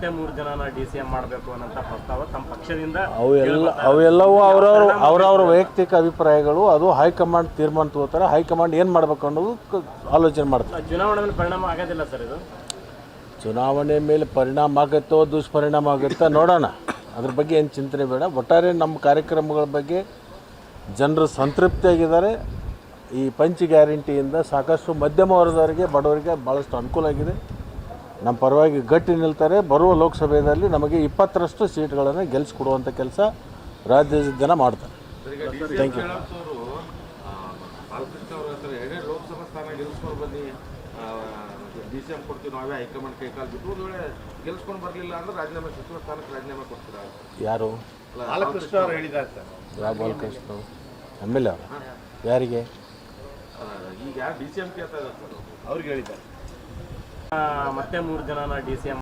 ಮತ್ತೆ 3 ಜನನ DCM ಮಾಡಬೇಕು ಅನ್ನೋಂಥ ಪ್ರಸ್ತಾವ ತಮ್ಮ ಪಕ್ಷದಿಂದ ಅವೆಲ್ಲವೂ ಅವರವರ ವೈಯಕ್ತಿಕ ಅಭಿಪ್ರಾಯಗಳು. ಅದು ಹೈಕಮಾಂಡ್ ತೀರ್ಮಾನ ತಗೋತಾರೆ. ಹೈಕಮಾಂಡ್ ಏನು ಮಾಡಬೇಕು ಅನ್ನೋದು ಆಲೋಚನೆ ಮಾಡ್ತಾರೆ. ಚುನಾವಣೆ ಮೇಲೆ ಪರಿಣಾಮ ಆಗೋದಿಲ್ಲ ಸರ್ ಇದು? ಚುನಾವಣೆ ಮೇಲೆ ಪರಿಣಾಮ ಆಗುತ್ತೋ ದುಷ್ಪರಿಣಾಮ ಆಗುತ್ತಾ ನೋಡೋಣ. ಅದ್ರ ಬಗ್ಗೆ ಏನು ಚಿಂತನೆ ಬೇಡ. ಒಟ್ಟಾರೆ ನಮ್ಮ ಕಾರ್ಯಕ್ರಮಗಳ ಬಗ್ಗೆ ಜನರು ಸಂತೃಪ್ತಿಯಾಗಿದ್ದಾರೆ. ಈ ಪಂಚ ಗ್ಯಾರಂಟಿಯಿಂದ ಸಾಕಷ್ಟು ಮಧ್ಯಮ ವರ್ಗದವರಿಗೆ, ಬಡವರಿಗೆ ಭಾಳಷ್ಟು ಅನುಕೂಲ ಆಗಿದೆ. ನಮ್ಮ ಪರವಾಗಿ ಗಟ್ಟಿ ನಿಲ್ತಾರೆ. ಬರುವ ಲೋಕಸಭೆಯಲ್ಲಿ ನಮಗೆ 20ರಷ್ಟು ಸೀಟ್ಗಳನ್ನು ಗೆಲ್ಲಿಸ್ಕೊಡುವಂಥ ಕೆಲಸ ರಾಜ್ಯದ ಜನ ಮಾಡ್ತಾರೆ. Thank you. ಲೋಕಸಭಾ ಸ್ಥಾನ ಗೆಲ್ಲಿಸ್ಕೊಂಡು ಬನ್ನಿ, DCM ಕೊಡ್ತೀವಿ ನಾವೇ, ಹೈಕಮಾಂಡ್ ಕೈ ಕಾಲು ಬಿಟ್ಟು ಒಂದು ವೇಳೆ ಗೆಲ್ಲಿಸ್ಕೊಂಡು ಬರಲಿಲ್ಲ ಅಂದ್ರೆ ರಾಜೀನಾಮೆ, ಸಚಿವ ಸ್ಥಾನಕ್ಕೆ ರಾಜೀನಾಮೆ ಕೊಡ್ತೀರಾ? ಯಾರು? ಬಾಲಕೃಷ್ಣ ಅವರು ಹೇಳಿದ್ದಾರೆ ಸರ್. ಯಾವ ಬಾಲಕೃಷ್ಣ? MLA ಅವರು? ಯಾರಿಗೆ? ಈಗ DCM ಕೇಳ್ತಾ ಇದ್ದಾರೆ ಸರ್, ಅವ್ರಿಗೆ ಹೇಳಿದ್ದಾರೆ. ಮತ್ತೆ 3 ಜನನ DCM